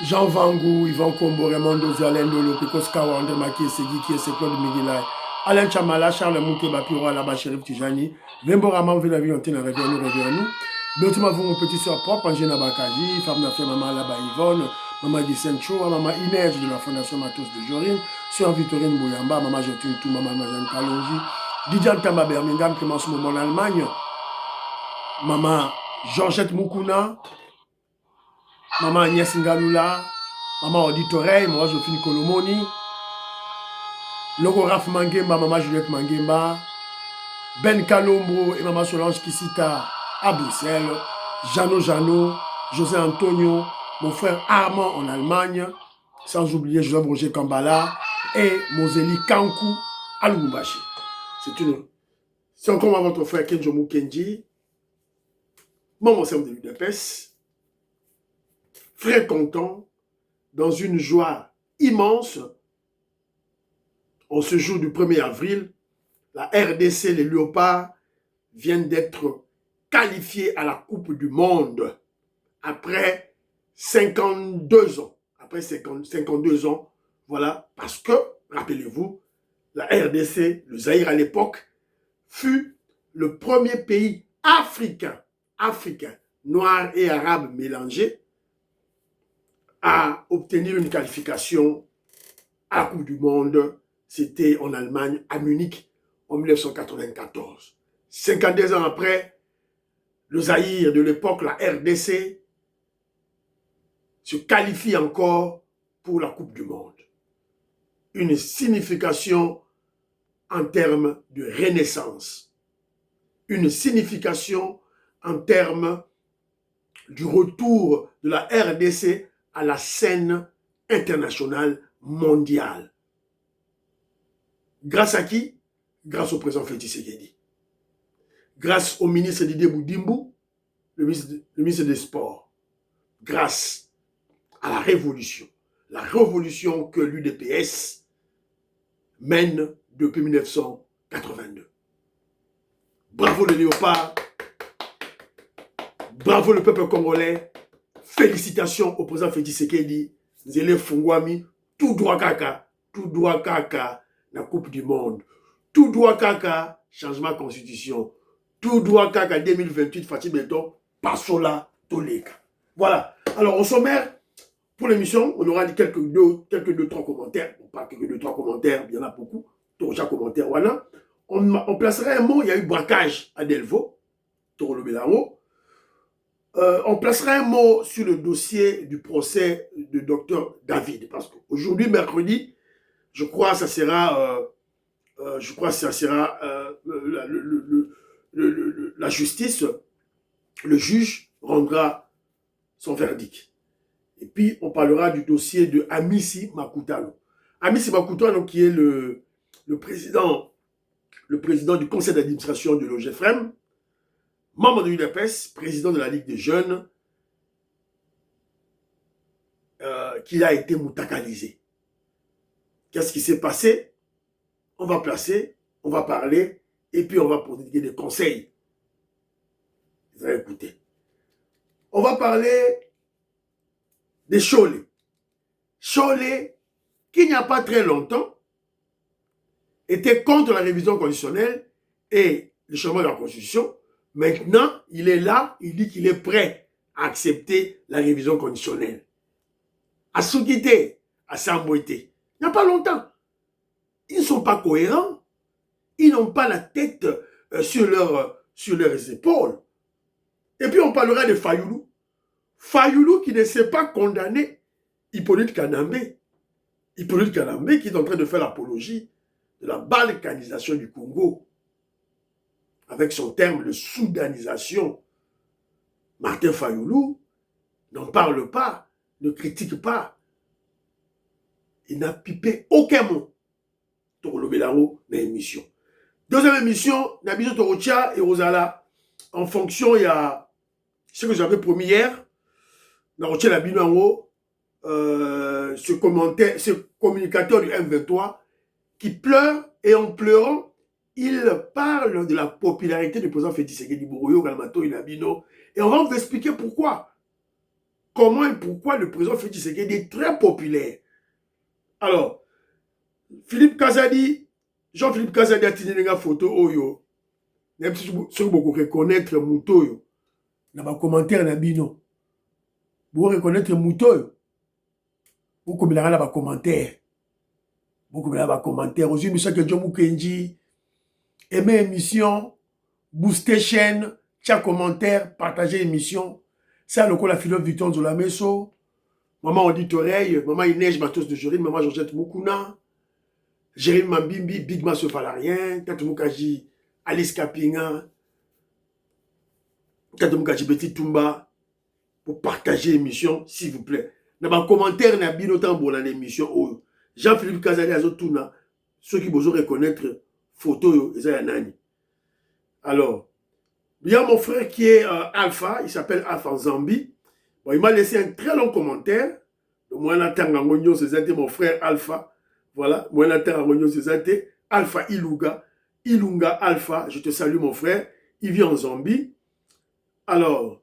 Jean Vangou, Yvan Kombo, Raymond Dozo, Alain Dolo, Pekos Kawa, André Maki, Segui, Kiese, Claude Miguelay, Alain Chamala, Charles Mouké, Bapiro, Alaba, Chérif Tijani, Vembo Raman, Vilavi, Antena, Réveillons-nous. Beautima, vous, mon petit soeur propre, Angena Bakaji, Femme d'affaires, Maman Alaba Yvonne, Maman Guissène Choua, Maman Inès de la Fondation Matos de Jorine, Sœur Victorine Bouyamba, Maman Jotune Tou, Maman Mazan Kalonji, Didier Tamba Birmingham, Clémence Moumon en Allemagne, Maman Georgette Moukouna, Maman Agnès Ngaloula, Maman Auditorey, Maman Jophine Kolomoni, Logo Raf Mangemba, Maman Juliette Mangemba, Ben Kalombo et Maman Solange Kissita à Bruxelles, Jano, José Antonio, mon frère Armand en Allemagne, sans oublier Joseph Roger Kambala et Moseli Kankou à Lubumbashi. C'est encore votre frère Kenjomu Kenji, maman Sam de l'UDPS, très content, dans une joie immense, en ce jour du 1er avril, la RDC, les Léopards, viennent d'être qualifiés à la Coupe du Monde après 52 ans. Après 52 ans, voilà, parce que, rappelez-vous, la RDC, le Zaïre à l'époque, fut le premier pays africain, noir et arabe mélangé, à obtenir une qualification à la Coupe du Monde. C'était en Allemagne, à Munich, en 1994. 52 ans après, le Zaïre de l'époque, la RDC, se qualifie encore pour la Coupe du Monde. Une signification en termes de renaissance. Une signification en termes du retour de la RDC à la scène internationale mondiale. Grâce à qui? Grâce au président Félix Tshisekedi. Grâce au ministre Didier Boudimbo, le ministre des Sports. Grâce à la révolution que l'UDPS mène depuis 1982. Bravo le Léopard, bravo le peuple congolais, félicitations au président Félix Tshisekedi, Zélé Fungwami, tout droit kaka, la Coupe du Monde, tout droit kaka, changement de constitution, tout droit kaka 2028, Fatih Beton, Passola, Toleka. Voilà, alors au sommaire, pour l'émission, on aura quelques deux, trois commentaires. Bon, pas quelques deux, trois commentaires, il y en a beaucoup. Déjà commentaires, voilà. On placerait un mot, il y a eu braquage à Delvaux, Toro Belango. On placerait un mot sur le dossier du procès de Dr David. Parce qu'aujourd'hui, mercredi, je crois que ça sera, la justice, le juge rendra son verdict. Et puis, on parlera du dossier de Amissi Makutano. Amissi Makutano, qui est le président du conseil d'administration de l'OGFREM, membre de l'UDPS, président de la Ligue des jeunes, qui a été moutakalisé. Qu'est-ce qui s'est passé? On va placer, on va parler, et puis on va prodiguer des conseils. Vous allez écouter. On va parler des Cholé. Cholé, qui il n'y a pas très longtemps, était contre la révision constitutionnelle et le changement de la Constitution. Maintenant, il est là, il dit qu'il est prêt à accepter la révision conditionnelle. À Soukité, à Samboité. Il n'y a pas longtemps. Ils ne sont pas cohérents. Ils n'ont pas la tête sur leurs épaules. Et puis on parlera de Fayoulou. Fayoulou qui ne s'est pas condamné Hippolyte Kanambe. Hippolyte Kanambe qui est en train de faire l'apologie de la balkanisation du Congo avec son terme de soudanisation. Martin Fayoulou n'en parle pas, ne critique pas. Il n'a pipé aucun mot. Toro Belaro dans l'émission. Deuxième émission, Nabiso Torocha et Rosala. En fonction, il y a ce que j'avais promis hier. Narocha Labino ce communicateur du M23 qui pleure et en pleurant, il parle de la popularité du président Félix Tshisekedi Bouroyo, Galmato et Labino. Et on va vous expliquer pourquoi. comment et pourquoi le président Félix Tshisekedi est très populaire. Alors, Philippe Kazadi, Jean-Philippe Kazadi a tiré une photo oyo. Même si vous reconnaître Moutoyo, dans les commentaires nabino, vous reconnaître Moutoyo, vous comme dans les commentaires, vous comme dans les commentaires. Aujourd'hui, nous savons que John Mukenji aimez émission, booster chaîne, tiens commentaire, partager émission. Ça, le coup la philosophe Victor Zolameso, maman Odit Oreille, maman Inès Matos de Jorine, maman Georgette Moukouna, Jérémy Mambimbi, Big Masso Falarien, Tatou Mukaji, Alice Kapinga, Tatou Mukaji Betty Tumba, pour partager l'émission, s'il vous plaît. Dans les commentaires, il y a bien autant pour l'émission. Jean-Philippe Kazali Azotuna, ceux qui besoin reconnaître photo, ils ont un. Alors, il y a mon frère qui est Alpha, il s'appelle Alpha en Zambie. Bon, il m'a laissé un très long commentaire. Moi, c'est mon frère Alpha. Voilà, moi, c'est Alpha Ilunga. Ilunga Alpha, je te salue mon frère. Il vit en Zambie. Alors,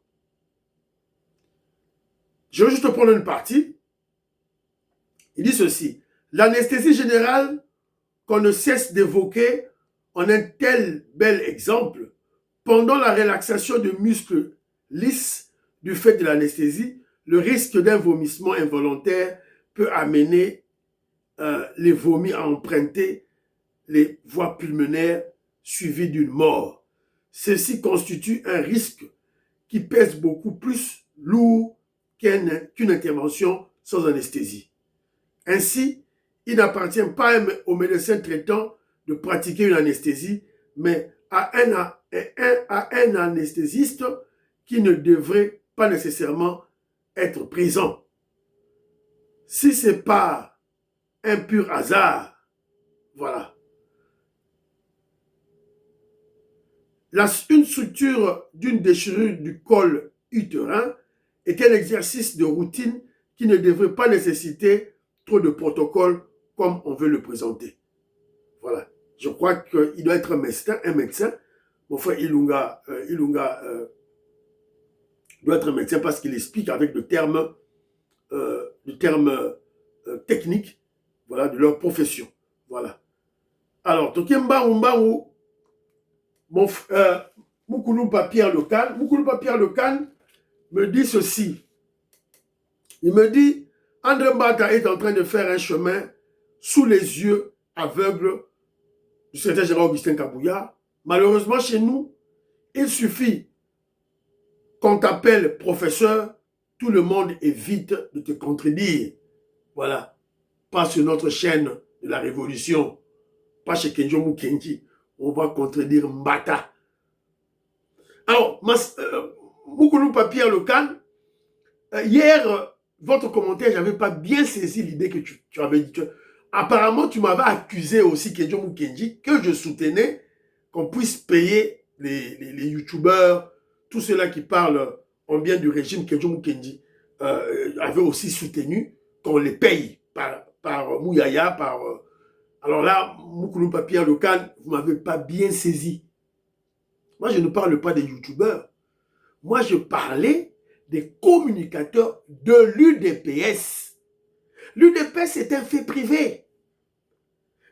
je vais juste prendre une partie. Il dit ceci. L'anesthésie générale qu'on ne cesse d'évoquer en un tel bel exemple, pendant la relaxation de muscles lisses du fait de l'anesthésie, le risque d'un vomissement involontaire peut amener les vomis à emprunter les voies pulmonaires suivies d'une mort. Ceci constitue un risque qui pèse beaucoup plus lourd qu'une intervention sans anesthésie. Ainsi, il n'appartient pas au médecin traitant de pratiquer une anesthésie, mais à un anesthésiste qui ne devrait pas nécessairement être présent. Si ce n'est pas un pur hasard, voilà. Une structure d'une déchirure du col utérin est un exercice de routine qui ne devrait pas nécessiter trop de protocoles comme on veut le présenter. Voilà. Je crois qu'il doit être un médecin. Mon frère Ilunga doit être un médecin parce qu'il explique avec le terme technique, voilà, de leur profession. Voilà. Alors, Tokemba Umbaou, Moukouloupa Pierre Lecan me dit ceci. Il me dit, André Mbata est en train de faire un chemin sous les yeux aveugles du secrétaire général Augustin Kabouya. Malheureusement, chez nous, il suffit qu'on t'appelle professeur, tout le monde évite de te contredire. Voilà. Pas sur notre chaîne de la Révolution, pas chez Kenjo Mukenji. On va contredire Mbata. Alors, Moukoulou Pierre Lecan, hier, votre commentaire, je n'avais pas bien saisi l'idée que tu avais dit. Apparemment, tu m'avais accusé aussi, Kenjo Mukenji, que je soutenais qu'on puisse payer les youtubeurs, tous ceux-là qui parlent en bien du régime Kenjo Mukenji, avaient aussi soutenu qu'on les paye par Mouyaya, alors là, Moukoulou Pierre Lecan, vous ne m'avez pas bien saisi. Moi, je ne parle pas des youtubeurs. Moi, je parlais des communicateurs de l'UDPS. L'UDPS est un fait privé.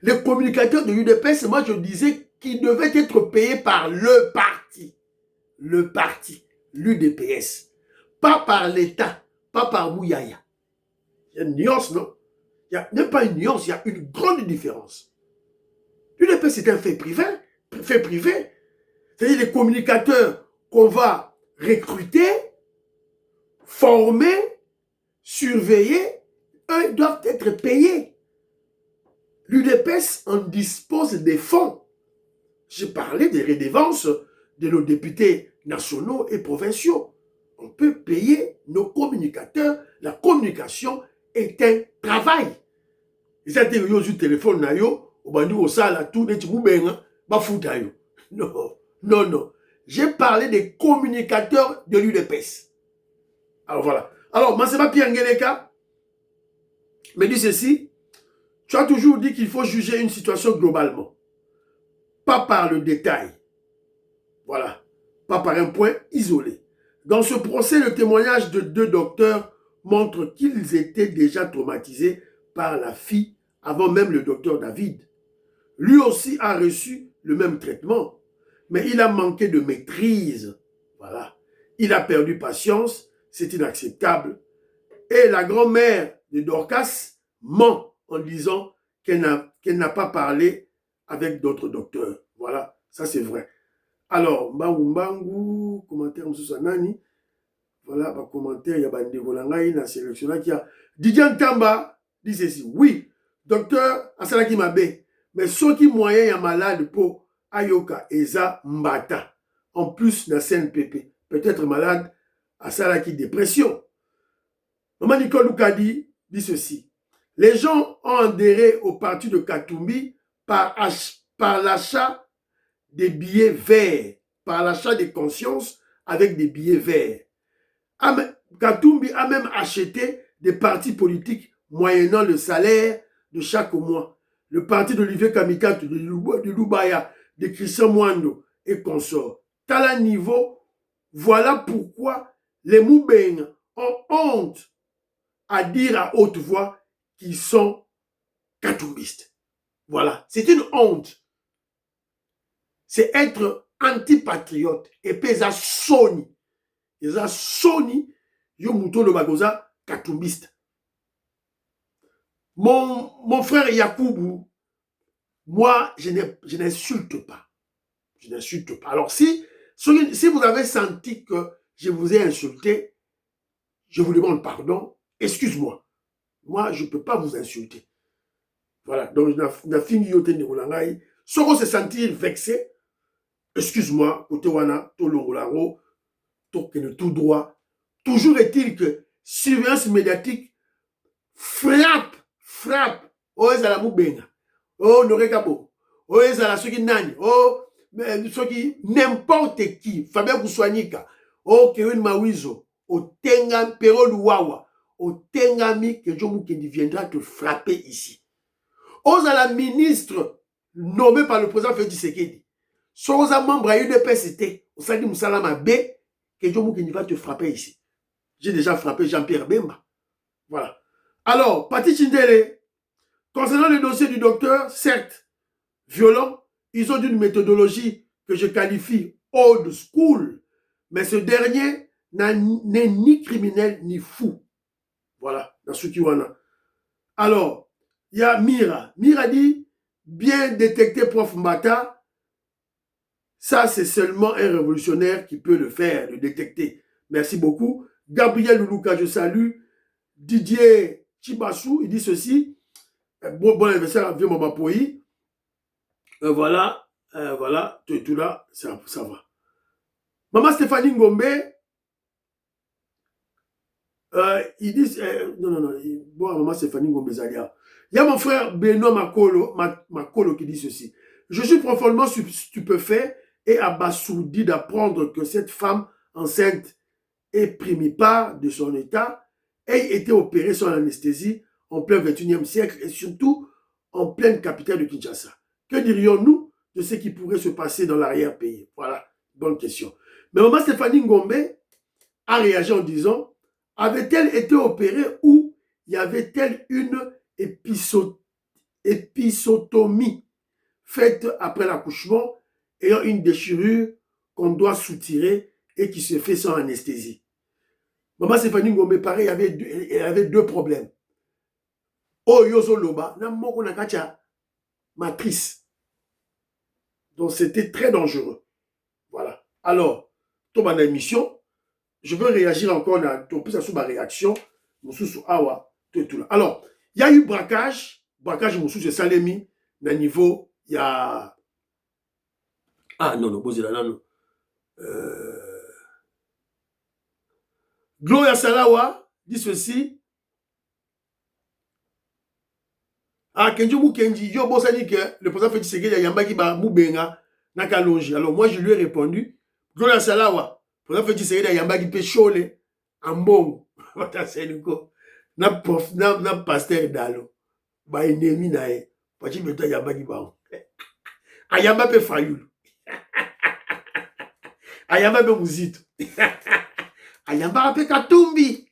Les communicateurs de l'UDPS, moi, je disais qu'ils devaient être payés par le parti. Le parti, l'UDPS. Pas par l'État, pas par Mouyaya. Il y a une nuance, non? Il n'y a même pas une nuance, il y a une grande différence. L'UDPS est un fait privé. C'est-à-dire les communicateurs qu'on va recruter, former, surveiller, eux doivent être payés. L'UDPS en dispose des fonds. J'ai parlé des redevances de nos députés nationaux et provinciaux. On peut payer nos communicateurs. La communication est un travail. Ils ont dit que téléphone na yo, non. J'ai parlé des communicateurs de l'UDPS. Alors voilà. Alors, Masseba Pierre Ngeleka me dit ceci. Tu as toujours dit qu'il faut juger une situation globalement. Pas par le détail. Voilà. Pas par un point isolé. Dans ce procès, le témoignage de 2 docteurs montre qu'ils étaient déjà traumatisés par la fille avant même le docteur David. Lui aussi a reçu le même traitement, mais il a manqué de maîtrise. Voilà. Il a perdu patience, c'est inacceptable. Et la grand-mère de Dorcas ment en disant qu'elle n'a pas parlé avec d'autres docteurs. Voilà, ça c'est vrai. Alors, Mbangu, commentaire M. Sanani. Voilà, par commentaire, il y a Bandego Langaï, il a sélectionné qui a Didier Ntamba dit ceci. Oui, docteur Asalaki Mabe, mais ceux qui moyen y a malade pour Ayoka Eza Mbata. En plus, na CNPP, peut-être malade Asalaki dépression. Maman Nicole Loukadi dit ceci. Les gens ont adhéré au parti de Katumbi par l'achat des billets verts, par l'achat des consciences avec des billets verts. Katumbi a même acheté des partis politiques moyennant le salaire de chaque mois. Le parti d'Olivier Kamikatou, de Lubaya, de Christian Mwando et consorts. Tala niveau, voilà pourquoi les Moubeng ont honte à dire à haute voix qu'ils sont katumbistes. Voilà, c'est une honte. C'est être antipatriote. Et puis, ça soni. Ça soni, yo mouton de bagoza katumbiste. Mon frère Yakoubou, moi, je n'insulte pas. Je n'insulte pas. Alors, si vous avez senti que je vous ai insulté, je vous demande pardon, excuse-moi. Moi, je ne peux pas vous insulter. Voilà. Donc, na fini yote ni rolangai. Si on se sentir vexé, excuse-moi, côté wana, to longolaro, to kene tout droit. Toujours est-il que surveillance médiatique frappe. Oh, ezala mubenga. Oh, Norekabo. Oh, ezala soki nani. Oh, soki n'importe qui. Fabien Kouswanika. Oh, Kevin Mawizo. Oh, Tengam, Pero Luwawa. Oh, Tengami, que John Mukendi viendra te frapper ici. Oh, la ministre nommée par le président Félix Tshisekedi. Soza membre à UDPST. Au Sadi Moussalama B, que John Mukendi va te frapper ici. J'ai déjà frappé Jean-Pierre Bemba. Voilà. Alors, Pati Chindele, concernant le dossier du docteur, certes, violent, ils ont une méthodologie que je qualifie old school, mais ce dernier n'est ni criminel ni fou. Voilà, dans ce qui en a. Alors, il y a Mira. Mira dit, bien détecté prof Mbata, ça c'est seulement un révolutionnaire qui peut le faire, le détecter. Merci beaucoup. Gabriel Loulouka, je salue. Didier Chibassou, il dit ceci. Bon anniversaire, vieux Maman Poyi. Voilà, tout là, ça va. Maman Stéphanie Ngombe, ils disent, non, bon, Maman Stéphanie Ngombe Zalia. Il y a mon frère Benoît Makolo qui dit ceci. Je suis profondément stupéfait et abasourdi d'apprendre que cette femme enceinte et primipare de son état ait été opérée sans anesthésie en plein 21e siècle et surtout en pleine capitale de Kinshasa. Que dirions-nous de ce qui pourrait se passer dans l'arrière-pays? Voilà, bonne question. Mais Maman Stéphanie Ngombe a réagi en disant, avait-elle été opérée ou y avait-elle une épisotomie faite après l'accouchement ayant une déchirure qu'on doit soutirer et qui se fait sans anesthésie? Maman Stéphanie Ngombe, pareil, elle avait 2 problèmes. Oh, yozo loba, na moko na kacha matrice. Donc, c'était très dangereux. Voilà. Alors, dans ma émission, je veux réagir encore sur ma réaction. Alors, il y a eu braquage. Braquage, c'est Salemi. Dans le niveau, il y a... Ah, non, non. Gloria Salawa dit ceci. Ah, Kenji Mukenji, yo bosani que le président Félix Tshisekedi a yambaki ba mubenga na kalonji. Alors moi je lui ai répondu, Gloria Salawa, le président Félix Tshisekedi a yambaki pe chole ambongo. Na prof na pasteur dalo. Ba ennemi na e. Pachi beto yambaki ba. Ayamba pe fayulu. Ayamba pe muzito. ayamba pe Katumbi.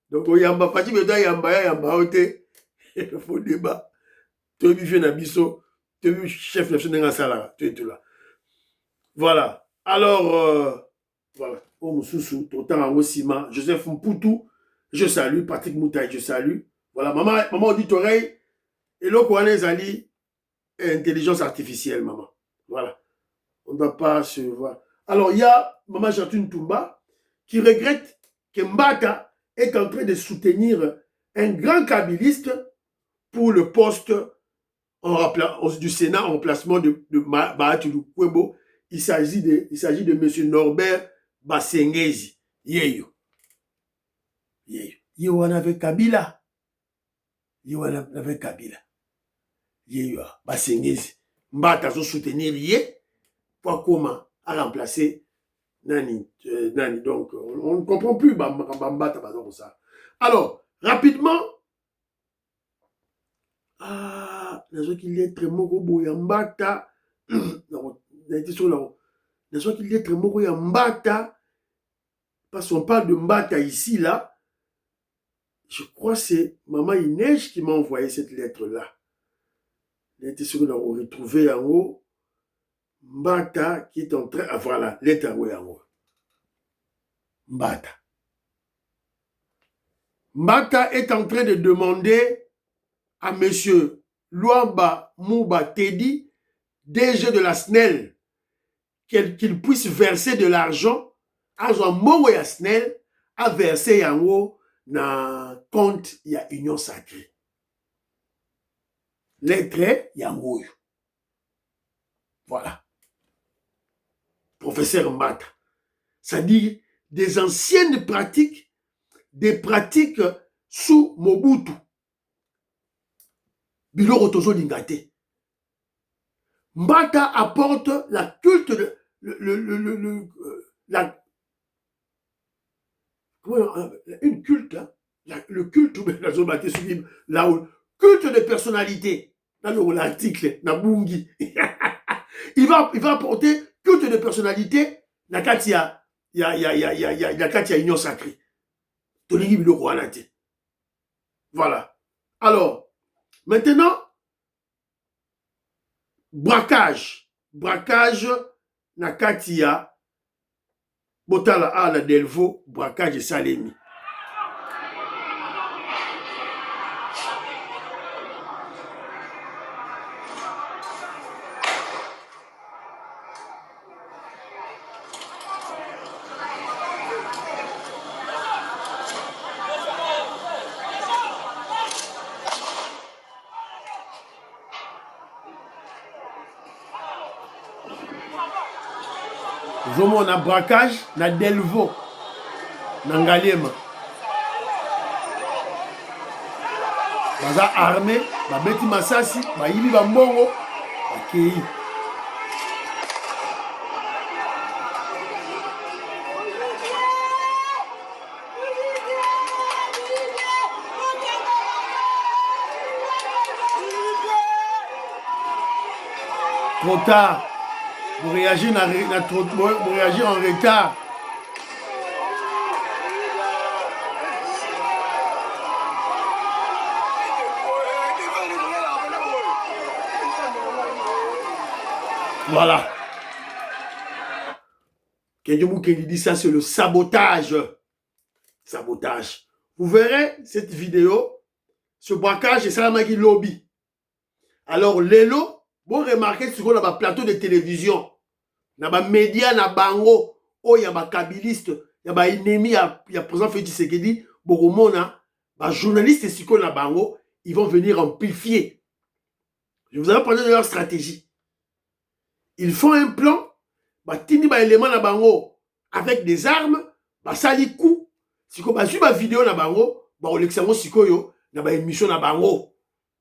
Donc oyamba Fachi Beto yamba ote. Faux débat. Tu as vu Nabiso, tu as vu chef national Sala, tu es tout là. Voilà. Alors voilà. Omususu, Totan Osima, Joseph Mputu, je salue, Patrick Moutaï, je salue. Voilà, maman auditoreille, et là, Kouane Ali, intelligence artificielle, maman. Voilà. On ne doit pas se voir. Alors, il y a maman Jatune Toumba qui regrette que Mbata est en train de soutenir un grand kabiliste pour le poste du Sénat en remplacement de Bahatulu Kwebo. Il s'agit de M. Norbert Basengezi. Yeyo. Yeyo, on avait Kabila. Yeyo, on avait Kabila. Yeyo, Basengezi. Mbata a soutenir Ye pour comment à remplacer Nani. Donc, on ne comprend plus Mbata dans ça. Alors, rapidement, nazo qu'il est très moko boya Mbata. Nazo qu'il est très moko ya Mbata. Parce qu'on parle de Mbata ici, là. Je crois que c'est Maman Inège qui m'a envoyé cette lettre-là. Elle était sûre qu'on a retrouvé en haut Mbata qui est en train... Ah voilà, lettre en haut. Mbata. Mbata est en train de demander à M. Luamba Mouba Teddy, DG de la SNEL, qu'il puisse verser de l'argent à son mot ya SNEL à verser en haut dans le compte il y a Union Sacrée. Lettre il y a haut. Voilà. Professeur Mbata. C'est-à-dire des anciennes pratiques, des pratiques sous Mobutu. Biloro Tozo Lingate. Mbata apporte la culte de une culte, hein, le culte là où culte de personnalité dans l'article Nabungi. il va apporter culte de personnalité Nakatia Nakatia Union Sacrée. Tolingi Biloko Anate. Voilà. Alors, maintenant, braquage Nakatia Botala ala Delvo, braquage Salemi. Zomo na braquage na Delvo na Ngaliema. Baza armé, babeti masasi, bayibi bambongo, bakei. Trop tard. Pour réagir, pour réagir en retard. Voilà. Kenjomu Kendi dit ça, c'est le sabotage. Sabotage. Vous verrez cette vidéo, ce braquage, c'est Salamaki Lobby. Alors, Lelo, vous remarquez sur le plateau de télévision, dans les médias, dans bango, il y a des kabilistes, il y a des ennemis, il y a président Félix Tshisekedi, Boromona, les journalistes et dans bango, ils vont venir amplifier. Je vous avais parlé de leur stratégie. Ils font un plan, tini ba élément na bango avec des armes, sali coup, siko ba suivre vidéo na bango, ba olexango sikoyo na ba émission na bango.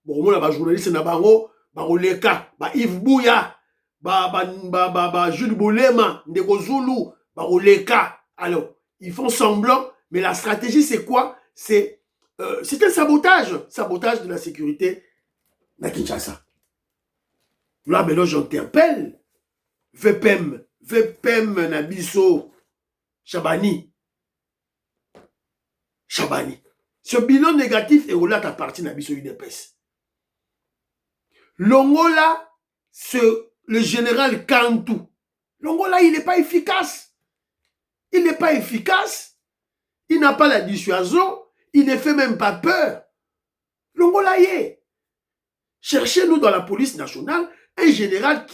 Boromona ba journaliste na bango, ba oleka, ba Yves Bouya, ba Jules Boulema, Ndeko Zulu, ba oleka. Alors, ils font semblant, mais la stratégie c'est quoi? C'est un sabotage de la sécurité na Kinshasa. Là, maintenant, j'interpelle VPM Nabiso Chabani. Chabani. Ce bilan négatif est là à partir de la mission UDPS. Longola, le général Kantou. Longola, il n'est pas efficace. Il n'est pas efficace. Il n'a pas la dissuasion. Il ne fait même pas peur. Longola y est. Cherchez-nous dans la police nationale un général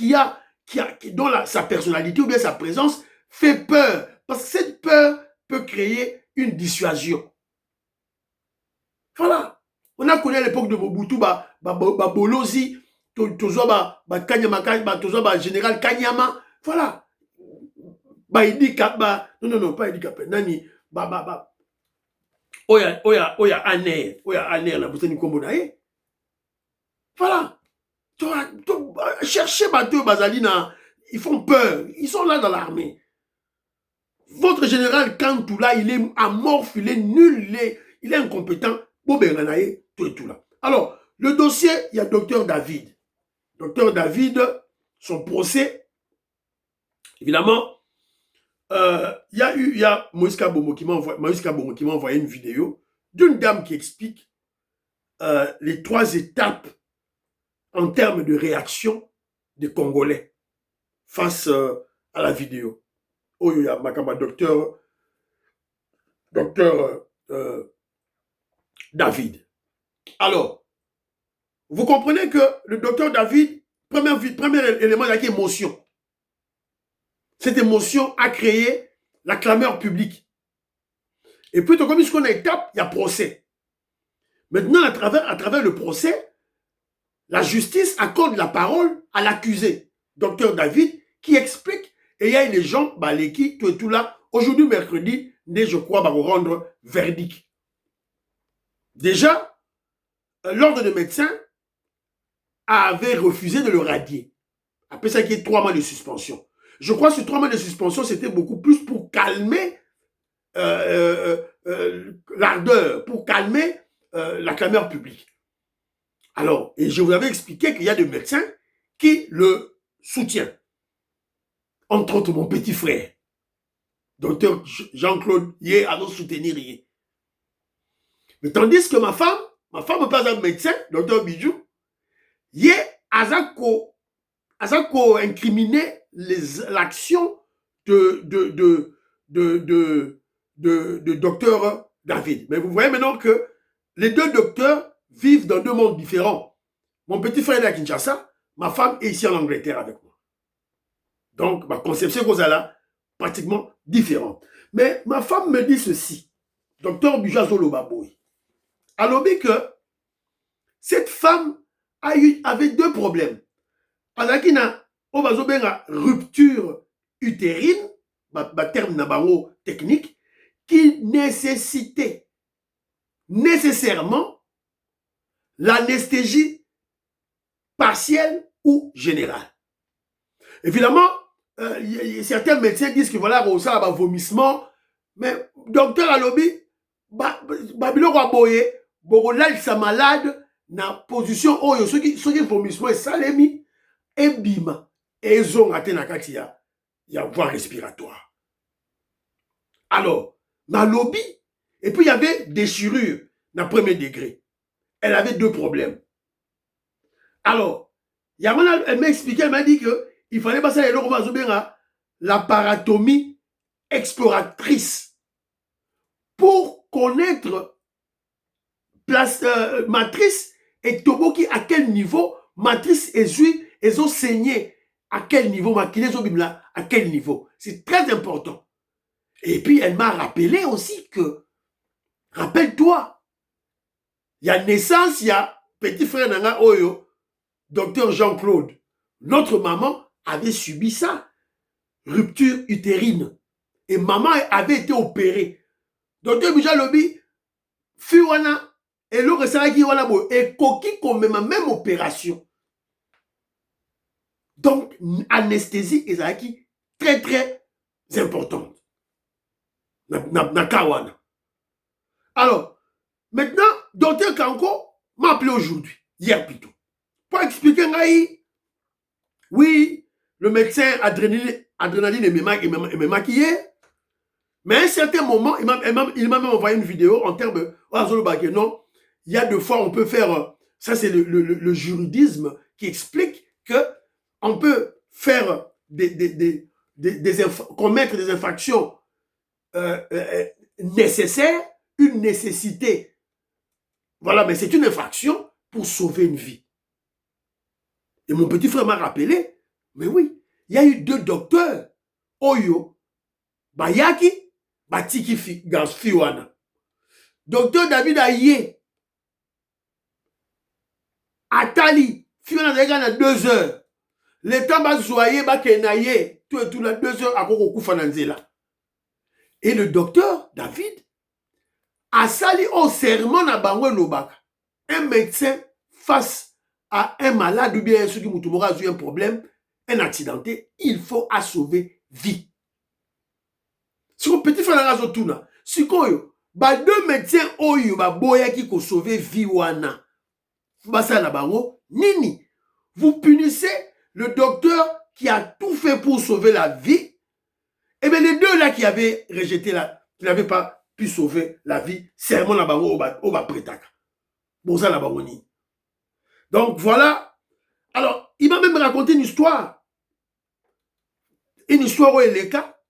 dont sa personnalité ou bien sa présence fait peur. Parce que cette peur peut créer une dissuasion. Voilà. On a connu à l'époque de Mobutu, Bolozi, général Kanyama. Voilà. Non, pas Idi Kapé. Nani, Oya Aner, la boussée Nikombo Nae. Voilà. Cherchez Bateau Bazalina, ils font peur. Ils sont là dans l'armée. Votre général Kantou là, il est amorphe, il est nul, il est incompétent. Tout et tout là. Alors, le dossier, il y a Dr David. Dr David, son procès, évidemment, il y a Moïse Kabomo qui m'a envoyé une vidéo d'une dame qui explique les 3 étapes en termes de réaction des Congolais face à la vidéo. Oh, il y a Makamba, docteur David. Alors, vous comprenez que le docteur David, premier élément, il y a émotion. Cette émotion a créé la clameur publique. Et puis, comme il y a étape, il y a procès. Maintenant, à travers le procès, la justice accorde la parole à l'accusé, docteur David, qui explique, et il y a les gens, Baleki, tout là, aujourd'hui, mercredi, je crois, va rendre verdict. Déjà, l'ordre de médecins avait refusé de le radier. Après ça, il y a 3 mois de suspension. Je crois que ces 3 mois de suspension, c'était beaucoup plus pour calmer l'ardeur, pour calmer la clameur publique. Alors, et je vous avais expliqué qu'il y a des médecins qui le soutiennent. Entre autres, mon petit frère, docteur Jean-Claude, il à nous soutenir. Mais tandis que ma femme n'est pas un médecin, docteur Bijou, il est à incriminer l'action de docteur David. Mais vous voyez maintenant que les 2 docteurs vivent dans 2 mondes différents. Mon petit frère est à Kinshasa, ma femme est ici en Angleterre avec moi. Donc, ma conception cause là, pratiquement différente. Mais ma femme me dit ceci, docteur Bijazolo Baboui. Alors, que cette femme avait 2 problèmes. Parce qu'il y a une rupture utérine, terme technique, qui nécessitait nécessairement l'anesthésie partielle ou générale. Évidemment, certains médecins disent que voilà, ça a un vomissement, mais docteur Alobi, Babilo Waboye, Borolal sa malade, na position oyo, ceux qui vomissement et salemi, et bima, et ils ont raté na katia, il y a voie respiratoire. Alors, na lobby, et puis il y avait déchirure, na premier degré. Elle avait 2 problèmes. Alors, elle m'a expliqué, elle m'a dit qu'il fallait passer à la paratomie exploratrice pour connaître matrice et toboki à quel niveau, matrice et ont saigné à quel niveau, à quel niveau. C'est très important. Et puis, elle m'a rappelé aussi que, rappelle-toi, il y a naissance, il y a petit frère Nanga Oyo, docteur Jean-Claude. Notre maman avait subi ça, rupture utérine. Et maman avait été opérée. Docteur Bijalobi, Fiwana, et l'autre Saraki Wanabo, et Koki comme même opération. Donc, anesthésie est très très importante. Nakawana. Alors, maintenant, docteur Kanko m'a appelé aujourd'hui, hier plutôt, pour expliquer, oui, le médecin adrénaline me maquillé, Mais à un certain moment, il m'a même envoyé une vidéo en termes de non, il y a deux fois, on peut faire, ça c'est le juridisme qui explique que on peut faire commettre des infractions nécessaires, une nécessité. Voilà, mais c'est une infraction pour sauver une vie. Et mon petit frère m'a rappelé, mais oui, il y a eu 2 docteurs, Oyo, Bayaki, Batiki Fiwana. Docteur David Aye, Atali, Fiwana a 2 heures. Le temps va zoyer, va kenaye, tout et tout, là, 2 heures à Koko Fananzela. Et le docteur David a sali au serment na Bangwe Lobaka. Un médecin face à un malade ou bien ceux qui a eu un problème, un accidenté, il faut sauver vie. Si on petit frère Razo Tuna, si koyo, ba 2 médecins oyo ba boya qui ko sauver vie wana. Basa na bango, nini? Vous punissez le docteur qui a tout fait pour sauver la vie. Et bien les 2 là qui avaient rejeté qui n'avaient pas pu sauver la vie, serment na bango au ba prétaka. Bon ça na bango nini. Donc voilà. Alors, il m'a même raconté une histoire. Une histoire où il est cas.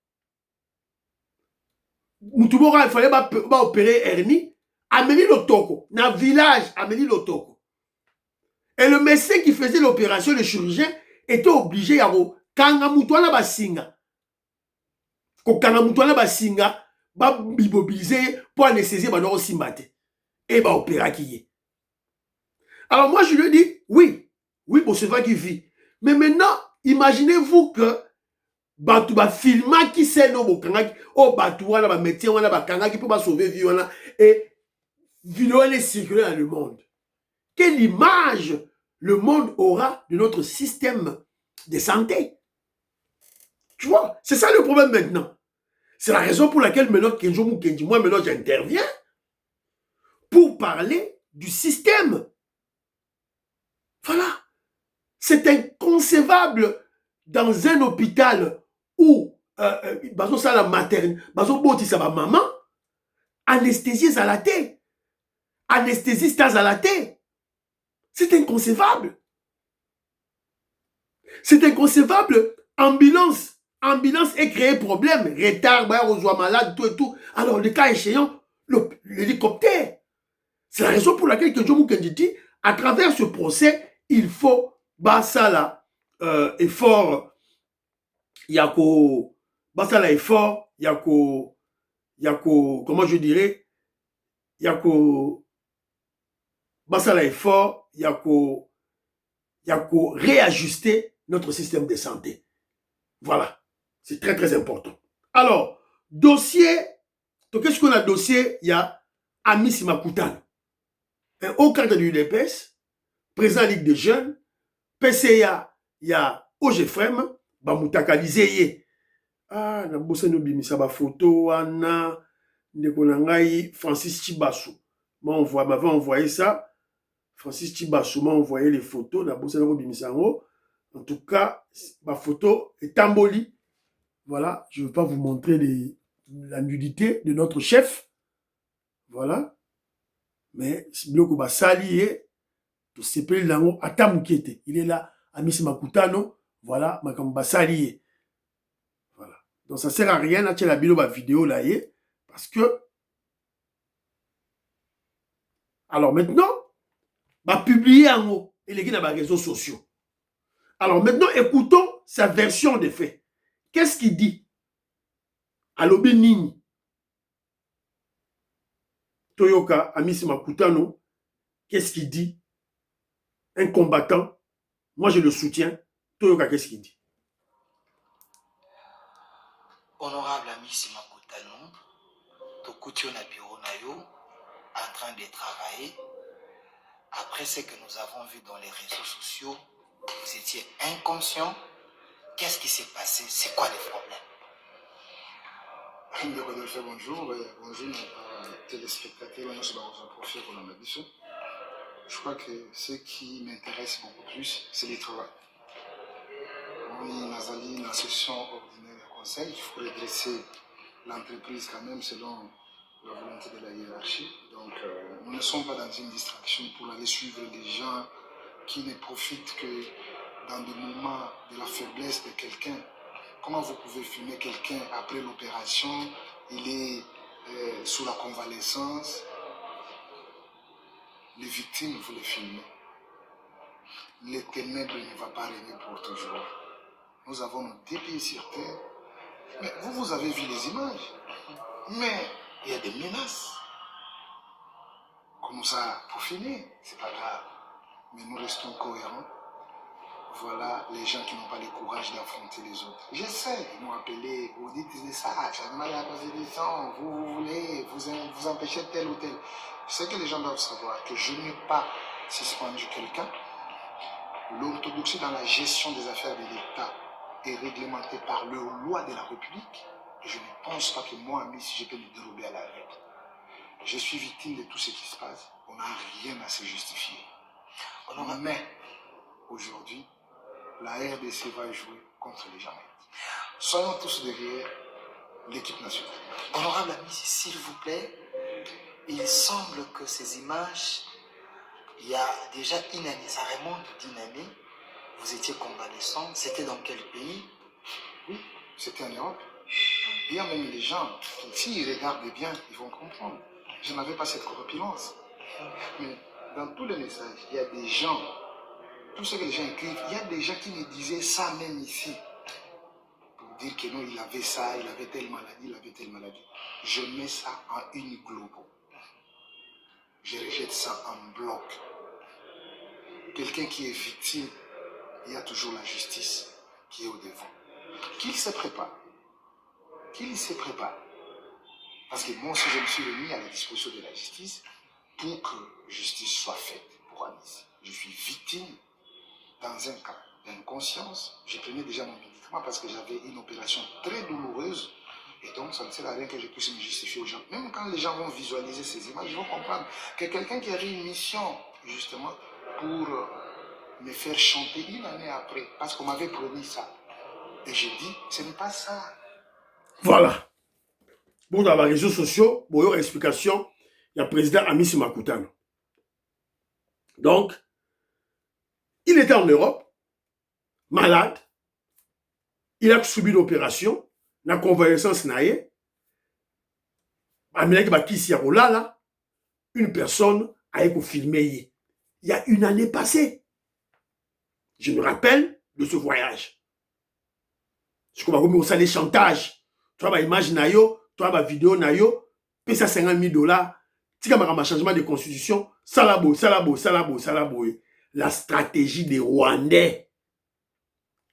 Moutoumora, il fallait opérer hernie. Amélie Lotoko, dans le village, Amélie Lotoko. Et le médecin qui faisait l'opération, le chirurgien, était obligé à kanga mutwana basinga. Ko kanga mutwana basinga, ba bibobiliser pour anesthésier ba doro simbate. Et ba opéra qui est. Alors moi je lui dis, oui, pour ce qui vit. Mais maintenant, imaginez-vous que batu ba filma qui sait no bokanga o batu wana ba métier wana ba kanga qui peut pas sauver vie wana et vidéo est circulée dans le monde. Quelle image le monde aura de notre système de santé? Tu vois, c'est ça le problème maintenant. C'est la raison pour laquelle maintenant Kenjo Mukendi, moi maintenant j'interviens pour parler du système. Voilà. C'est inconcevable dans un hôpital où ça la maternité, ça va maman, anesthésiste à la tête, anesthésiste à la tête. C'est inconcevable. C'est inconcevable. Ambulance est créé problème, retard, on malade, tout et tout. Alors, le cas échéant, l'hélicoptère. C'est la raison pour laquelle Kenjo Mukendi dit, à travers ce procès, il faut basala effort, yako basala effort, yako comment je dirais, yako basala effort, yako réajuster notre système de santé. Voilà, c'est très très important. Alors, dossier, qu'est-ce qu'on a dossier? Il y a Amis Makutano, un haut cadre de l'UDPS, président de la Ligue des jeunes, PCA, il y a OGFREM, Bamutakalize. Ah, na bossa no bimisa ba photo wana ndeko na ngai Francis Chibasu. M'avait envoyé ça. Francis Chibasu m'a envoyé les photos na bossa no bimisa ngo. En tout cas, ma photo est emboli. Voilà, je ne veux pas vous montrer la nudité de notre chef. Voilà. Mais Bloko Basali tout s'appelle lango Atamukete. Il est là, Amis Makutano. Voilà, Makam Basali. Voilà. Donc ça sert à rien à la vidéo là, parce que alors maintenant, va publier en haut et les dans les réseaux sociaux. Alors maintenant, écoutons sa version des faits. Qu'est-ce qu'il dit? Alobi Nini. Toyoka, Amis Makutano, qu'est-ce qu'il dit? Un combattant, moi je le soutiens. Toyoka, qu'est-ce qu'il dit? Honorable Amis Makutano, Tokutio na bureau na yo, en train de travailler. Après ce que nous avons vu dans les réseaux sociaux, vous étiez inconscient. Qu'est-ce qui s'est passé? C'est quoi les problèmes? Bonjour, bonjour téléspectateurs, je crois que ce qui m'intéresse beaucoup plus, c'est le travail. On est dans une session ordinaire de conseil, il faut redresser l'entreprise quand même selon la volonté de la hiérarchie. Donc, nous ne sommes pas dans une distraction pour aller suivre les gens qui ne profitent que dans des moments de la faiblesse de quelqu'un. Comment vous pouvez filmer quelqu'un après l'opération, il est sous la convalescence, les victimes, vous les filmez. Les ténèbres ne va pas régner pour toujours. Nous avons nos deux pieds sur terre. Mais vous avez vu les images. Mais il y a des menaces. Comme ça, pour finir, c'est pas grave. Mais nous restons cohérents. Voilà les gens qui n'ont pas le courage d'affronter les autres. J'essaie de nous appeler, vous dites ça, ça mal à la constitution, vous voulez, vous empêchez tel ou tel. Je sais que les gens doivent savoir que je n'ai pas suspendu quelqu'un. L'orthodoxie dans la gestion des affaires de l'État est réglementée par les lois de la République. Et je ne pense pas que moi, ami, si je peux me dérober à la règle. Je suis victime de tout ce qui se passe. On n'a rien à se justifier. Mais aujourd'hui, la RDC va jouer contre les Jamaïcains. Soyons tous derrière l'équipe nationale. Honorable ami, s'il vous plaît, il semble que ces images, il y a déjà une année, ça remonte d'une année, vous étiez convalescent, c'était dans quel pays? Oui, c'était en Europe. Il y a même les gens qui, s'ils regardent bien, ils vont comprendre. Je n'avais pas cette corpulence. Mais dans tous les messages, il y a des gens, tout ce que les gens écrivent, il y a des gens qui me disaient ça même ici. Pour dire que non, il avait ça, il avait telle maladie, il avait telle maladie. Je mets ça en une globo. Je rejette ça en bloc. Quelqu'un qui est victime, il y a toujours la justice qui est au devant. Qu'il se prépare. Qu'il se prépare. Parce que moi aussi, je me suis remis à la disposition de la justice pour que justice soit faite pour Anis. Je suis victime dans un cas d'inconscience. Je prenais déjà mon médicament parce que j'avais une opération très douloureuse. Et donc, ça ne sert à rien que je puisse me justifier aux gens. Même quand les gens vont visualiser ces images, ils vont comprendre que quelqu'un qui avait une mission, justement, pour me faire chanter une année après, parce qu'on m'avait promis ça. Et j'ai dit, ce n'est pas ça. Voilà. Bon, dans les réseaux sociaux, il y a une explication. Il y a le président Amis Makutano. Donc, il était en Europe, malade. Il a subi l'opération. La convalescence naïe. Une personne a été filmée. Il y a une année passée. Je me rappelle de ce voyage. Je crois que ça les chantages. Tu vois, l'image naïo, tu vois, la vidéo naïo, paye ça $50,000. Tu vois, un changement de constitution. Salabo. La stratégie des Rwandais.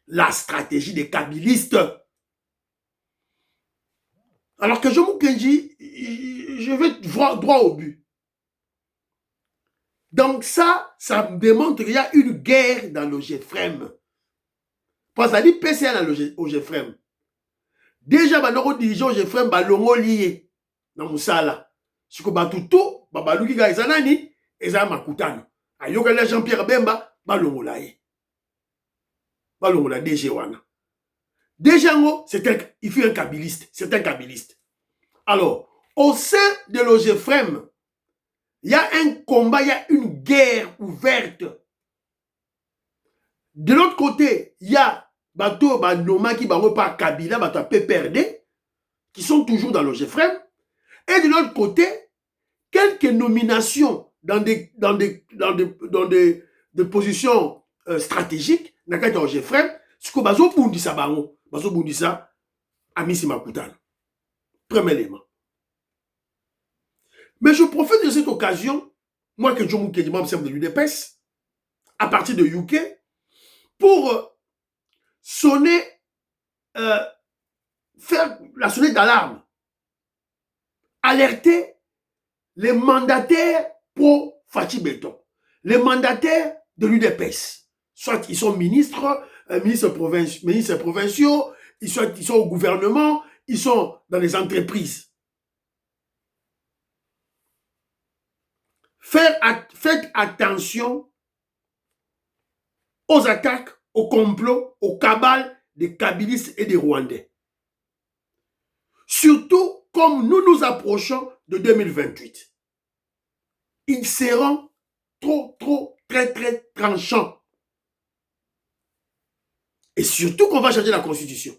La stratégie des Kabylistes. Alors que Jomo Kenji, je vais droit au but. Donc ça démontre qu'il y a une guerre dans le GFREM. Parce que ça dit PCA dans le GFREM. Déjà, les dirigeants GFREM sont liés dans Moussala. Ce que Batuto, Babaluki Gaizanani, et ça Makutano. Ayoka Jean-Pierre Bemba, Balongolaye. Balongola DG Wana. Déjà, il fut un kabbyliste. C'est un kabbyliste. Alors, au sein de l'OGFREM, il y a un combat, il y a une guerre ouverte. De l'autre côté, il y a Bato Banoma qui va par Kabila, Bato PPRD, qui sont toujours dans l'OGFREM. Et de l'autre côté, quelques nominations dans des positions stratégiques, dans le OGFREM, ce que Bazo Bundisa Bango, Bazo Bundisa, Amis Makutano. Premier élément. Mais je profite de cette occasion, moi que Jomo Kenji, membre de l'UDPS, à partir de UK, pour sonner, faire la sonnette d'alarme, alerter les mandataires pro Fachi Béton, les mandataires de l'UDPS. Soit ils sont ministres, ministres provinciaux, ils sont au gouvernement, ils sont dans les entreprises. Faites attention aux attaques, aux complots, aux cabales des Kabylistes et des Rwandais. Surtout comme nous nous approchons de 2028. Ils seront très tranchants. Et surtout qu'on va changer la constitution.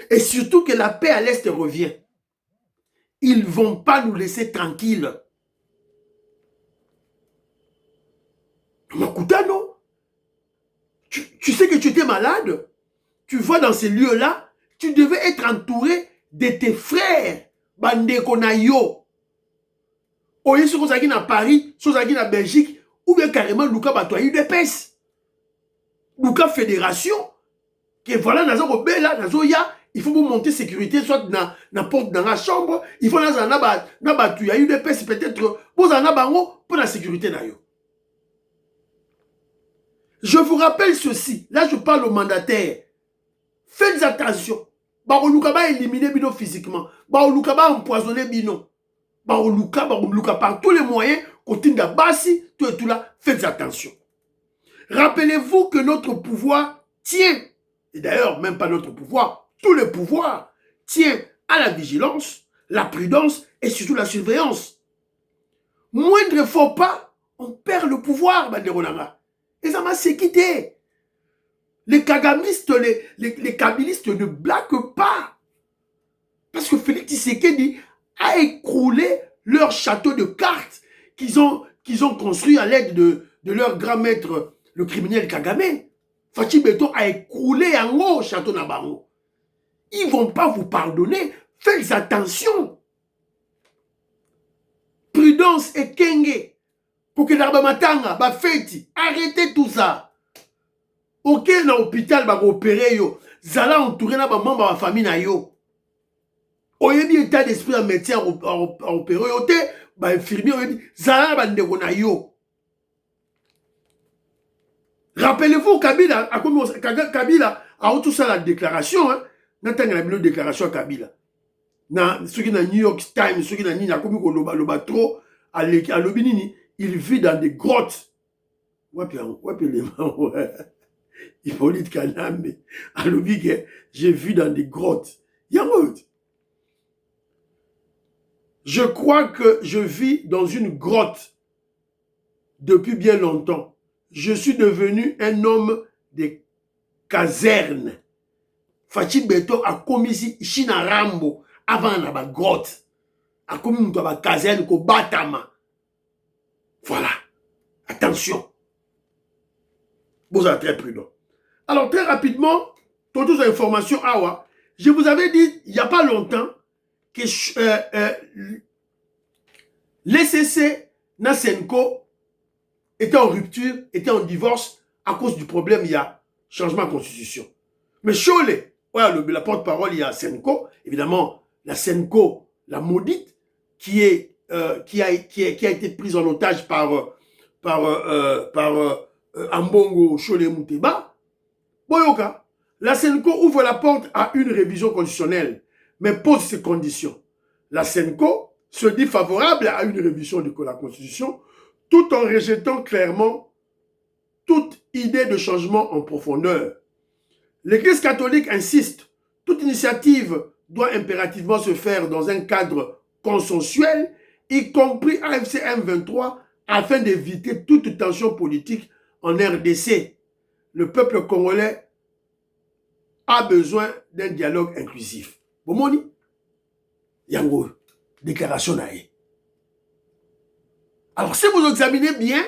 Et surtout que la paix à l'Est revient. Ils ne vont pas nous laisser tranquilles. Makutano, tu sais que tu étais malade. Tu vas dans ces lieux-là. Tu devais être entouré de tes frères. Bandeko na yo. Oye, ce qu'on a à Paris, ce qu'on a à Belgique, ou bien carrément Luka Batoyi de PES. Luka Fédération, que voilà, nazo bela, nazo ya, il faut vous monter sécurité, soit n'importe dans la chambre, il faut na batu, ya UDPS peut-être, vous en avez pour la sécurité na yo. Je vous rappelle ceci, là je parle au mandataire, faites attention, Baoluka ba éliminer bino physiquement, Baoluka ba empoisonner bino, Baoluka par tous les moyens, continue de bassi, tout et tout là, faites attention. Rappelez-vous que notre pouvoir tient, et d'ailleurs même pas notre pouvoir, tout le pouvoir tient à la vigilance, la prudence et surtout la surveillance. Moindre faux pas, on perd le pouvoir, Banderonanga. Et ça m'a quitté. Les kagamistes, les kabylistes ne blaguent pas. Parce que Félix Tshisekedi a écroulé leur château de cartes qu'ils ont construit à l'aide de leur grand maître, le criminel Kagame. Fachi Beton a écroulé en haut château Nabango. Ils ne vont pas vous pardonner. Faites attention. Prudence et Kenge. Pour que l'Arbamatanga, fêti. Arrêtez tout ça. Ok, dans l'hôpital, va opérer yo. Zala entouré na membre de la famille na yo. Oyebi état d'esprit en médecin à opérer yo te, infirmier oyebi Zala na ndeko na yo. Rappelez-vous, Kabila a tout ça la déclaration, hein. N'attendez la déclaration à Kabila. Ceux qui na New York Times, ceux qui na Nina, comme loba trop, à l'Obinini, il vit dans des grottes. Ouais, Hippolyte Kaname, à l'Obinini, j'ai vu dans des grottes. Je crois que je vis dans une grotte depuis bien longtemps. Je suis devenu un homme de caserne. Fachi Beto a commis ici China Rambo avant la grotte. A commis une caserne ko batama. Voilà. Attention. Vous êtes très prudent. Alors très rapidement, toutes les informations, je vous avais dit il n'y a pas longtemps que l'ECC Nasenko était en rupture, était en divorce à cause du problème, il y a changement de constitution. Mais Cholet, la porte-parole, il y a Senko, évidemment, la Senko, la maudite, qui a été prise en otage par Ambongo Cholet Mouteba. Boyoka, la Senko ouvre la porte à une révision constitutionnelle, mais pose ses conditions. La Senko se dit favorable à une révision de la Constitution, tout en rejetant clairement toute idée de changement en profondeur. L'Église catholique insiste, toute initiative doit impérativement se faire dans un cadre consensuel, y compris AFC M23, afin d'éviter toute tension politique en RDC. Le peuple congolais a besoin d'un dialogue inclusif. Bomoni, Yango, déclaration naïe. Alors, si vous examinez bien,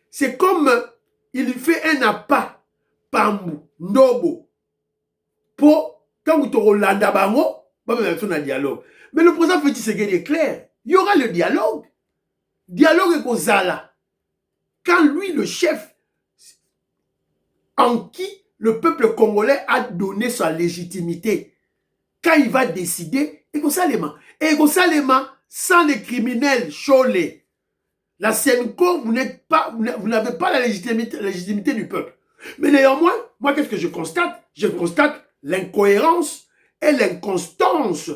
c'est comme il fait un appât, pambu, ndobo, pour, quand vous aurez l'andabango, vous allez faire un dialogue. Mais le président Félix Tshisekedi est clair. Il y aura le dialogue. Dialogue avec Ozala. Quand lui, le chef, en qui le peuple congolais a donné sa légitimité, quand il va décider, et Salema, sans les criminels Cholet, la Senko, vous n'avez pas la légitimité du peuple. Mais néanmoins, moi, qu'est-ce que je constate? Je constate l'incohérence et l'inconstance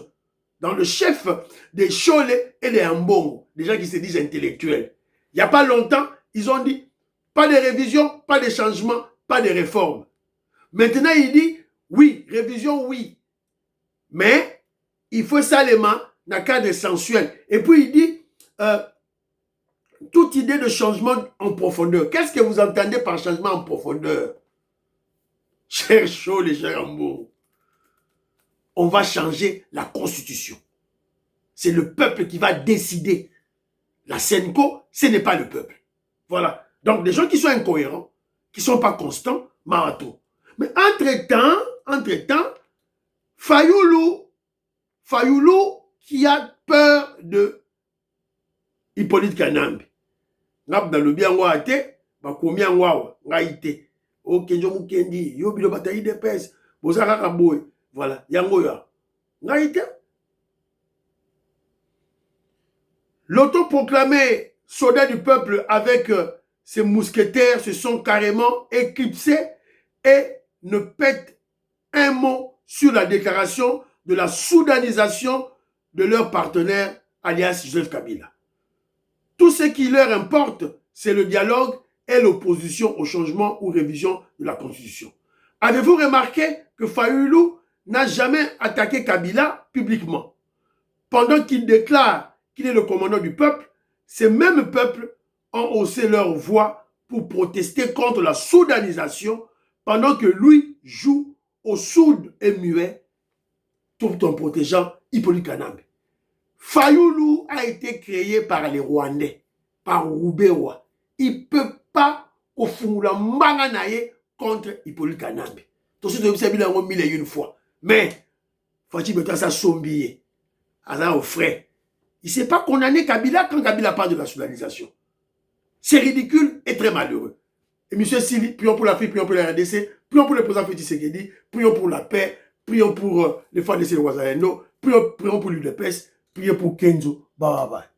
dans le chef des Cholet et des Ambongo, des gens qui se disent intellectuels. Il n'y a pas longtemps, ils ont dit, pas de révision, pas de changement, pas de réforme. Maintenant, il dit, oui, révision, oui. Mais il faut ça les mains dans le cadre sensuel. Et puis il dit, toute idée de changement en profondeur. Qu'est-ce que vous entendez par changement en profondeur? Cher chaud, les chers amours. On va changer la constitution. C'est le peuple qui va décider. La Senko, ce n'est pas le peuple. Voilà. Donc, des gens qui sont incohérents, qui ne sont pas constants, marathon. Mais entre-temps, Fayoulou qui a peur de Hippolyte Kanambe. Ngap dans le bien ouate, ba komi ngwawa, ngaite. O kenjo mukendi, yo bilo bataille de pes, bozaka kaboy. Voilà, yango ya. Ngaite. L'autoproclamé soldat du peuple avec ses mousquetaires se sont carrément éclipsés et ne pètent un mot sur la déclaration de la soudanisation de leur partenaire alias Joseph Kabila. Tout ce qui leur importe, c'est le dialogue et l'opposition au changement ou révision de la Constitution. Avez-vous remarqué que Fayoulou n'a jamais attaqué Kabila publiquement? Pendant qu'il déclare qu'il est le commandant du peuple, ces mêmes peuples ont haussé leur voix pour protester contre la soudanisation pendant que lui joue au sourd et muet tout en protégeant Hippolyte Kanambe. Fayoulou a été créé par les Rwandais, par Roubewa. Il ne peut pas au fond la manganaye contre Hippolyte Kanambe. Tout ce que vous savez, il a mis une fois. Mais, faut-il mettre ça sombier, à au frais. Il ne s'est pas condamné Kabila quand Kabila parle de la soudanisation. C'est ridicule et très malheureux. Et M. Sili, prions pour l'Afrique, prions pour la RDC, prions pour le président Félix Tshisekedi, prions pour la paix, prions pour les femmes de Sénégal, prions pour l'UDPS, prions pour Kenzo. Bye bye bye.